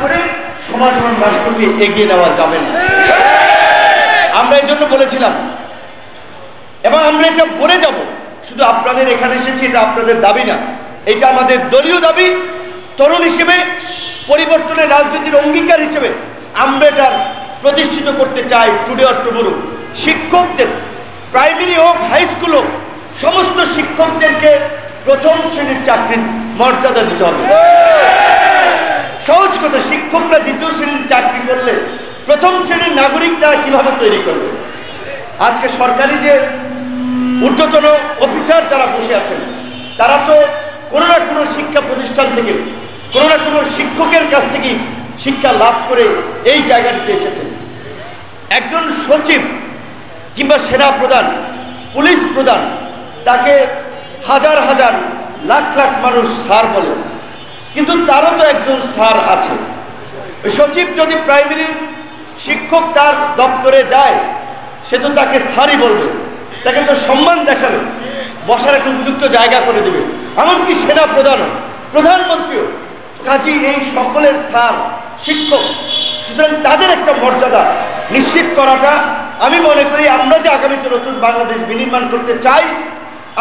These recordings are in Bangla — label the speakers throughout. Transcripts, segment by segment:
Speaker 1: করে সমাজ এবং রাষ্ট্রকে এগিয়ে নেওয়া যাবে না। আমরা এই জন্য বলেছিলাম এবং আমরা এটা বলে যাব, শুধু আপনাদের এখানে এসেছি এটা আপনাদের দাবি না, এটা আমাদের দলীয় দাবি। তরুণ হিসেবে পরিবর্তনের রাজনীতির অঙ্গীকার হিসেবে আমরা এটা প্রতিষ্ঠিত করতে চাই। টুডে অর টুমরো শিক্ষকদের, প্রাইমারি হোক হাই স্কুল হোক, সমস্ত শিক্ষকদেরকে প্রথম শ্রেণীর চাকরির মর্যাদা দিতে হবে। সহজ কথা, শিক্ষকরা দ্বিতীয় শ্রেণীর চাকরি করলে প্রথম শ্রেণীর নাগরিক তারা কিভাবে তৈরি করবে? আজকে সরকারি যে ঊর্ধ্বতন অফিসার যারা বসে আছেন তারা তো কোনো না কোনো শিক্ষা প্রতিষ্ঠান থেকে, কোনো না কোনো শিক্ষকের কাছ থেকে শিক্ষা লাভ করে এই জায়গাটিতে এসেছেন। একজন সচিব কিংবা সেনা প্রধান, পুলিশ প্রধান, তাকে হাজার হাজার লাখ লাখ মানুষ স্যার বলে, কিন্তু তারও তো একজন স্যার আছে। সচিব যদি প্রাইমারি শিক্ষক তার দপ্তরে যায়, সে তো তাকে স্যারই বলবে, তাকে তো সম্মান দেখাবে, বসার একটা উপযুক্ত জায়গা করে দেবে। এমনকি সেনা প্রধানও, প্রধানমন্ত্রীও। কাজী এই সকলের স্যার শিক্ষক, সুতরাং তাদের একটা মর্যাদা নিশ্চিত করাটা আমি মনে করি, আমরা যে আগামীতে নতুন বাংলাদেশ বিনির্মাণ করতে চাই,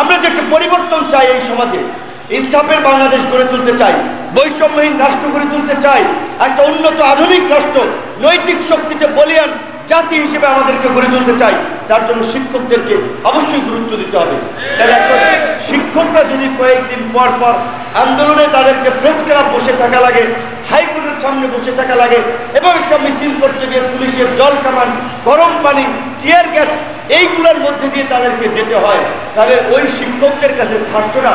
Speaker 1: আমরা যে একটা পরিবর্তন চাই এই সমাজে, ইনসাফের বাংলাদেশ গড়ে তুলতে চাই, বৈষম্যহীন রাষ্ট্র গড়ে তুলতে চাই, একটা উন্নত আধুনিক রাষ্ট্র, নৈতিক শক্তিতে বলিয়ান জাতি হিসেবে আমাদেরকে গড়ে তুলতে চাই, তার জন্য শিক্ষকদেরকে অবশ্যই গুরুত্ব দিতে হবে। তাহলে এখন শিক্ষকরা যদি কয়েকদিন পর পর আন্দোলনে তাদেরকে প্রেস ক্লাব বসে থাকা লাগে, হাইকোর্টের সামনে বসে থাকা লাগে এবং একটা মিছিল করতে গিয়ে পুলিশের জল কামান, গরম পানি, টিয়ার গ্যাস এইগুলোর মধ্যে দিয়ে তাদেরকে যেতে হয়, তাহলে ওই শিক্ষকদের কাছে ছাত্ররা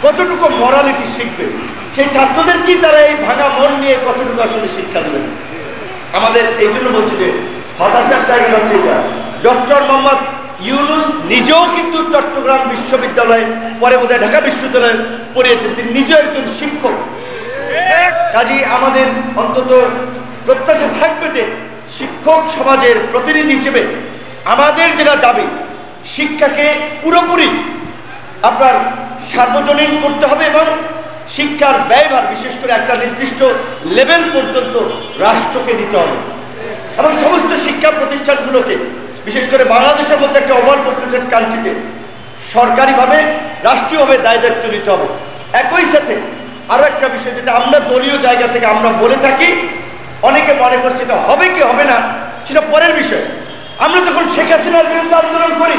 Speaker 1: কতটুকু মরালিটি শিখবে? সেই ছাত্রদের কি তারা এই ভাঙা মন নিয়ে কতটুকু আসলে শিক্ষা দেবেন? আমাদের এই জন্য বলছি যে হতাশার জায়গাটা হচ্ছে এটা। ডক্টর মোহাম্মদ ইউনূস নিজেও কিন্তু চট্টগ্রাম বিশ্ববিদ্যালয়ে, পরে বোধহয় ঢাকা বিশ্ববিদ্যালয়ে পড়িয়েছেন, তিনি নিজেও একজন শিক্ষক। কাজেই আমাদের অন্তত প্রত্যাশা থাকবে যে শিক্ষক সমাজের প্রতিনিধি হিসেবে আমাদের যেটা দাবি, শিক্ষাকে পুরোপুরি আপনার সার্বজনীন করতে হবে এবং শিক্ষার ব্যয়ভার বিশেষ করে একটা নির্দিষ্ট লেভেল পর্যন্ত রাষ্ট্রকে দিতে হবে এবং সমস্ত শিক্ষা প্রতিষ্ঠানগুলোকে, বিশেষ করে বাংলাদেশের মধ্যে একটা ওভার পপুলেটেড কান্ট্রিতে সরকারিভাবে, রাষ্ট্রীয়ভাবে দায় দায়িত্ব নিতে হবে। একই সাথে আরও একটা বিষয় যেটা আমরা দলীয় জায়গা থেকে আমরা বলে থাকি, অনেকে মনে করছে এটা হবে কি হবে না সেটা পরের বিষয়। আমরা যখন শেখ হাসিনার বিরুদ্ধে আন্দোলন করি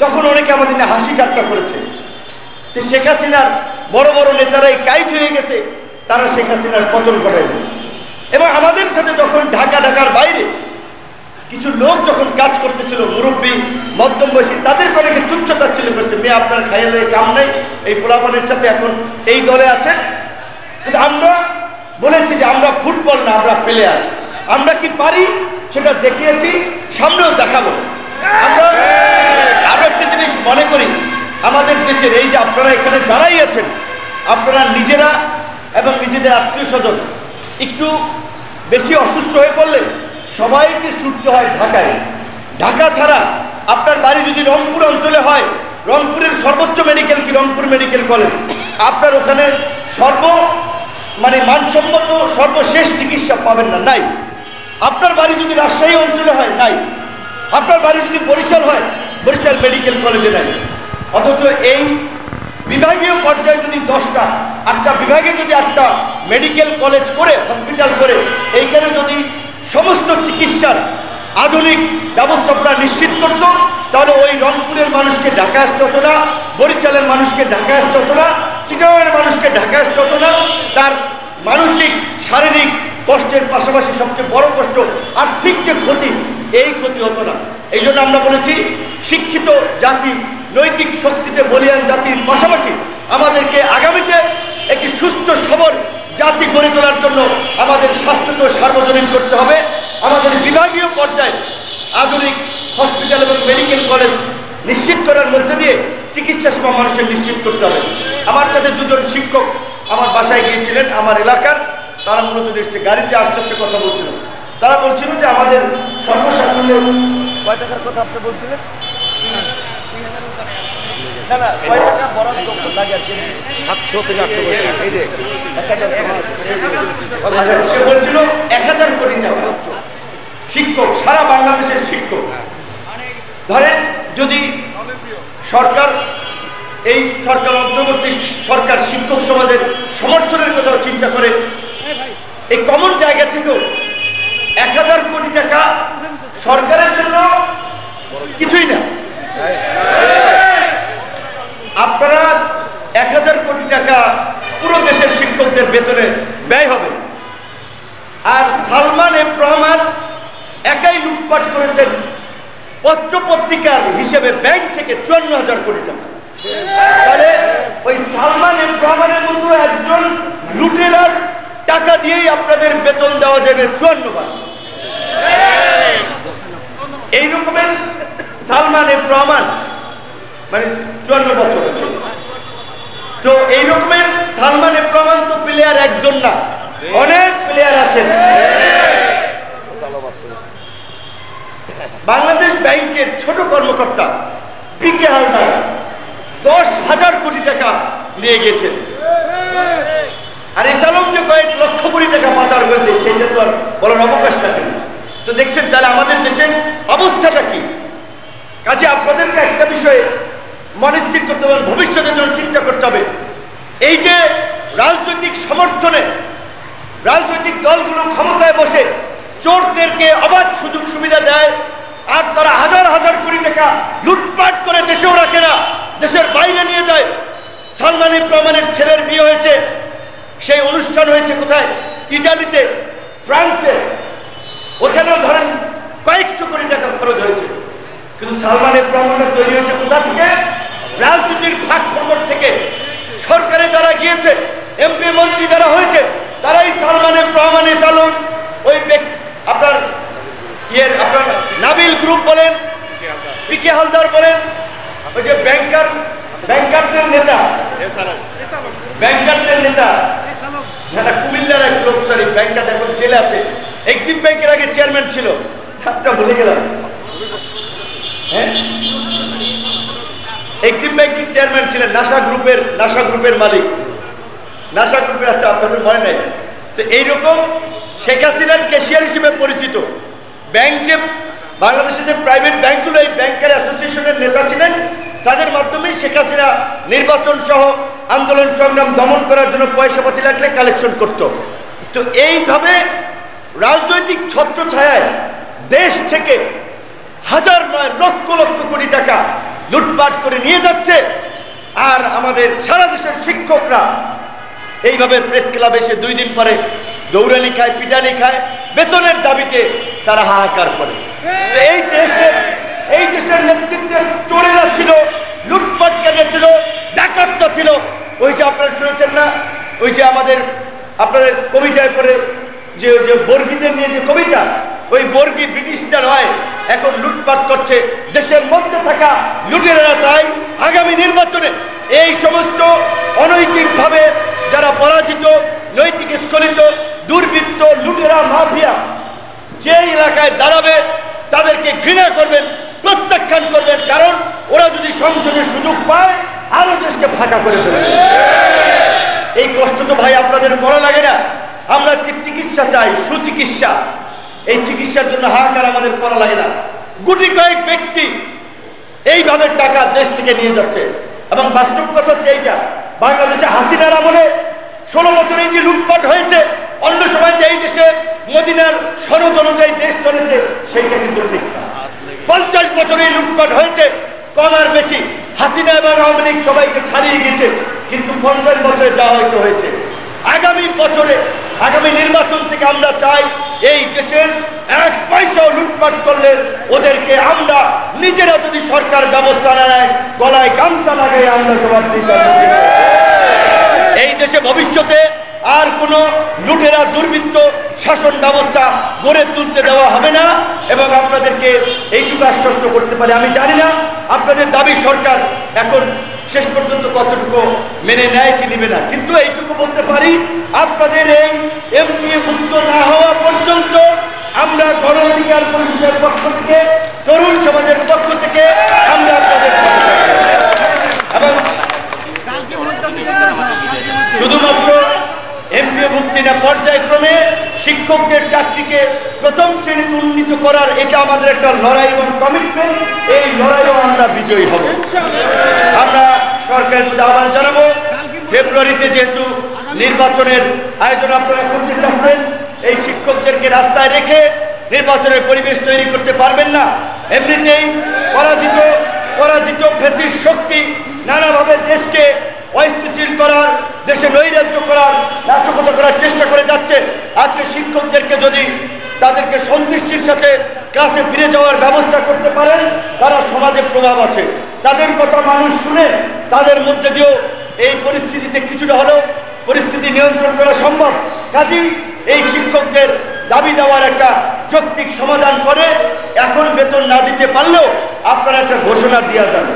Speaker 1: তখন অনেকে আমাদের নিয়ে হাসি ঠাট্টা করেছে যে শেখ হাসিনার বড় বড় নেতারাই কাইট হয়ে গেছে, তারা শেখ হাসিনার পতন ঘটাইবে। এবং আমাদের সাথে যখন ঢাকার বাইরে কিছু লোক যখন কাজ করতেছিল, মুরব্বী মধ্যম বয়সী, তাদেরকে অনেকে তুচ্ছতাচ্ছিল্য করেছে, মেয়ে আপনার খাইলে কাম নেই, এই পোলাপানের সাথে এখন এই দলে আছেন। কিন্তু আমরা বলেছি যে আমরা ফুটবল না, আমরা প্লেয়ার, আমরা কি পারি সেটা দেখিয়েছি, সামনেও দেখাবো। আমরা আরো একটা জিনিস মনে করি, আমাদের দেশের এই যে আপনারা এখানে যারাই আছেন, আপনারা নিজেরা এবং নিজেদের আত্মীয় স্বজন একটু বেশি অসুস্থ হয়ে পড়লে সবাইকে ছুটতে হয় ঢাকায়। ঢাকা ছাড়া আপনার বাড়ি যদি রংপুর অঞ্চলে হয়, রংপুরের সর্বোচ্চ মেডিকেল কি রংপুর মেডিকেল কলেজ, আপনার ওখানে মানসম্মত সর্বশেষ চিকিৎসা পাবেন না, নাই। আপনার বাড়ি যদি রাজশাহী অঞ্চলে হয়, নাই। আপনার বাড়ি যদি বরিশাল হয়, বরিশাল মেডিকেল কলেজে নাই। অথচ এই বিভাগীয় পর্যায়ে যদি 10টা 8টা বিভাগে যদি 8টা মেডিকেল কলেজ করে, হসপিটাল করে, এইখানে যদি সমস্ত চিকিৎসার আধুনিক ব্যবস্থাপনা নিশ্চিত করত, তাহলে ওই রংপুরের মানুষকে ঢাকা আসতে হতো না, বরিশালের মানুষকে ঢাকা আসতে হতো না, চিটাগাংয়ের মানুষকে ঢাকা আসতে হতো না। তার মানসিক শারীরিক কষ্টের পাশাপাশি সবচেয়ে বড় কষ্ট আর্থিক যে ক্ষতি, এই ক্ষতি হতো না। এই জন্য আমরা বলেছি শিক্ষিত জাতি, নৈতিক শক্তিতে বলিয়ান জাতির পাশাপাশি আমাদেরকে আগামীতে একটি সুস্থ সবল জাতি গড়ে তোলার জন্য আমাদের স্বাস্থ্যকে সার্বজনীন করতে হবে। আমাদের বিভাগীয় পর্যায়ে আধুনিক হসপিটাল এবং মেডিকেল কলেজ নিশ্চিত করার মধ্যে দিয়ে চিকিৎসা সেবা মানুষের নিশ্চিত করতে হবে। আমার সাথে দুজন শিক্ষক আমার বাসায় গিয়েছিলেন, আমার এলাকার, তারা মূলত এসছে গাড়িতে আস্তে আস্তে কথা বলছিল। তারা বলছিল যে আমাদের সর্বসাকুল্যে কয় টাকার কথা আপনি বলছিলেন,
Speaker 2: 700 থেকে 800 কোটি টাকা। এই যে
Speaker 1: সে বলছিল 1000 কোটি টাকা শিক্ষক, সারা বাংলাদেশের শিক্ষক। ধরেন যদি সরকার, এই সরকার অন্তর্বর্তী সরকার শিক্ষক সমাজের সমর্থনের কথাও চিন্তা করে, এই কমন জায়গা থেকেও 1000 কোটি টাকা সরকারের জন্য কিছুই না। আপনারা 1000 কোটি টাকা পুরো দেশের শিক্ষকদের বেতনে ব্যয় হবে। আর সালমান এফ রহমান একাই লুটপাট করেছেন পত্রপত্রিকার হিসেবে ব্যাংক থেকে 54,000 কোটি টাকা। তাহলে ওই সালমান এফ রহমানের মতো একজন লুটেরার টাকা দিয়েই আপনাদের বেতন দেওয়া যাবে 54 বার। এই রকমের সালমান এফ রহমান মানে 54 বছর। তো এই রকমের সালমান এফ রহমান তো প্লেয়ার একজন না, অনেক প্লেয়ার আছেন। বাংলাদেশ ব্যাংকের ছোট কর্মকর্তা পিকে হালদার 10,000 কোটি টাকা নিয়ে গেছেন। আর এসালম যে কয়েক লক্ষ কোটি টাকা পাচার করেছে সেইটা তো আর বলার অবকাশ থাকে না। তো দেখছেন তাহলে আমাদের দেশের অবস্থাটা কি। কাজে আপনাদেরকে একটা বিষয়ে মনস্থির করতে হবে, ভবিষ্যতের জন্য চিন্তা করতে হবে। এই যে রাজনৈতিক সমর্থনে রাজনৈতিক দলগুলো ক্ষমতায় বসে চোরদেরকে অবাধ সুযোগ সুবিধা দেয়, আর তারা হাজার হাজার কোটি টাকা লুটপাট করে দেশেও রাখে না, দেশের বাইরে নিয়ে যায়। সালমান এফ রহমানের ছেলের বিয়ে হয়েছে, সেই অনুষ্ঠান হয়েছে কোথায়? ইটালিতে, ফ্রান্সে। ওখানেও ধরেন কয়েকশো কোটি টাকা খরচ হয়েছে। কিন্তু সালমান এফ রহমানের তৈরি হয়েছে কোথা থেকে? রাজনীতির ফাঁক ফোকর থেকে। সরকারে যারা গিয়েছে, এমপি মন্ত্রী যারা হয়েছে, তারাই সালমান এফ রহমান এসালম, ওই আপনার আপনার নাবিল গ্রুপ বলেন, পিকে হালদার বলেন, ওই যে ব্যাংকারদের নেতা, ব্যাংকারদের নেতা কুমিল্লার এক লোক, সরি ব্যাংকার এখন জেলে আছে, এক্সিম ব্যাংকের আগে চেয়ারম্যান ছিল, নামটা ভুলে গেলাম। হ্যাঁ, এক্সিম ব্যাংকের চেয়ারম্যান ছিলেন, নাসা গ্রুপের মালিক, নাসা গ্রুপের। আচ্ছা, আপনাদের মনে নাই? তো এইরকম শেখ হাসিনার ক্যাশিয়ার হিসেবে পরিচিত ব্যাংক, যে বাংলাদেশে যে প্রাইভেট ব্যাংকগুলো, এই ব্যাংকার অ্যাসোসিয়েশনের নেতা ছিলেন, তাদের মাধ্যমেই শেখ হাসিনা নির্বাচন সহ আন্দোলন সংগ্রাম দমন করার জন্য পয়সাপাতি লাগলে কালেকশন করত। তো এইভাবে রাজনৈতিক ছত্রছায়ায় দেশ থেকে হাজার নয় লক্ষ লক্ষ কোটি টাকা লুটপাট করে নিয়ে যাচ্ছে। আর আমাদের সারা দেশের শিক্ষকরা এইভাবে প্রেস ক্লাবে এসে 2 দিন পরে দৌড়ানি খায়, পিটানি খায়, বেতনের দাবিতে তারা হাহাকার করে। এই দেশের নেতৃত্বের চোরেরা ছিল, লুটপাটকারীরা ছিল, ডাকাতরা ছিল। ওই যে আপনারা শুনেছেন না, ওই যে আপনাদের কবিতায় পড়ে যে বর্গীদের নিয়ে যে কবিতা, ওই বর্গী ব্রিটিশরা নয়, এখন লুটপাট করছে দেশের মধ্যে থাকা লুটেরা। তাই আগামী নির্বাচনে এই সমস্ত অনৈতিকভাবে যারা পরাজিত, নৈতিক স্খলিত, দুর্বৃত্ত, লুটেরা, মাফিয়া যে এলাকায় দাঁড়াবে তাদেরকে ঘৃণা করবেন, প্রত্যাখ্যান করবেন। কারণ ওরা যদি সংসদে সুযোগ পায় আরো দেশকে ফাঁকা করে দেবে। এই কষ্ট তো ভাই আপনাদের করা লাগে না। আমরা আজকে চিকিৎসা চাই, সুচিকিৎসা। এই চিকিৎসার জন্য হাহাকার আমাদের করা লাগে না। গুটি কয়েক ব্যক্তি এইভাবে টাকা দেশ থেকে নিয়ে যাচ্ছে। এবং বাস্তব কথা হচ্ছে এইটা, বাংলাদেশে হাসিনার আমলে 16 বছরে যে লুটপাট হয়েছে, অন্য সময় যে এই দেশে মদিনার সনদ অনুযায়ী দেশ চলেছে, সেইটা কিন্তু ঠিক না। 50 বছরে লুটপাট হয়েছে, কম আর বেশি। হাসিনা এবং আওয়ামী লীগ সবাইকে ছাড়িয়ে গেছে, কিন্তু 50 বছরে যা হয়েছে। আগামী বছরে, আগামী নির্বাচন থেকে আমরা চাই এই দেশের 1 পয়সাও লুটপাট করলে ওদেরকে আমরা নিজেরা, যদি সরকার ব্যবস্থা না নেয়, গলায় গামছা লাগাই আমরা জবাবদিহি করব। এই দেশে ভবিষ্যতে আর কোনো লুটেরা, দুর্বৃত্ত শাসন ব্যবস্থা গড়ে তুলতে দেওয়া হবে না। এবং আপনাদেরকে এইটুকু আশ্বস্ত করতে পারি, আমি জানি না আপনাদের দাবি সরকার এখন শেষ পর্যন্ত কতটুকু মেনে নেয় কি নেবে না, কিন্তু এইটুকু বলতে পারি, আপনাদের এই এমপি মুক্ত না হওয়া পর্যন্ত আমরা গণ অধিকার পরিষদের পক্ষ থেকে, তরুণ সমাজের পক্ষ থেকে আমরা আপনাদের সাথে থাকব। শিক্ষকদের চাকরিকে প্রথম শ্রেণীতে উন্নীত করার এটা আমাদের একটা লড়াই এবং কমিটমেন্ট। এই লড়াইও আমরা বিজয়ী হব। আমরা সরকারের প্রতি আহ্বান জানাবো, ফেব্রুয়ারিতে যেহেতু নির্বাচনের আয়োজন আপনারা করতে চাচ্ছেন, এই শিক্ষকদেরকে রাস্তায় রেখে নির্বাচনের পরিবেশ তৈরি করতে পারবেন না। এমনিতেই পরাজিত ফ্যাসিস্ট শক্তি নানাভাবে দেশকে অস্থিতিশীল করার, দেশে নৈরাজ্য করার, নাশকতা করার চেষ্টা করে যাচ্ছে। আজকে শিক্ষকদেরকে যদি তাদেরকে সন্তুষ্টির সাথে ক্লাসে ফিরে যাওয়ার ব্যবস্থা করতে পারেন, তারা সমাজে প্রভাব আছে, তাদের কথা মানুষ শুনে তাদের মধ্যে দিয়েও এই পরিস্থিতিতে কিছুটা হলেও পরিস্থিতি নিয়ন্ত্রণ করা সম্ভব। কাজেই এই শিক্ষকদের দাবি দেওয়ার একটা যৌক্তিক সমাধান করে এখন বেতন না দিতে পারলেও আপনারা একটা ঘোষণা দেওয়া যাবে।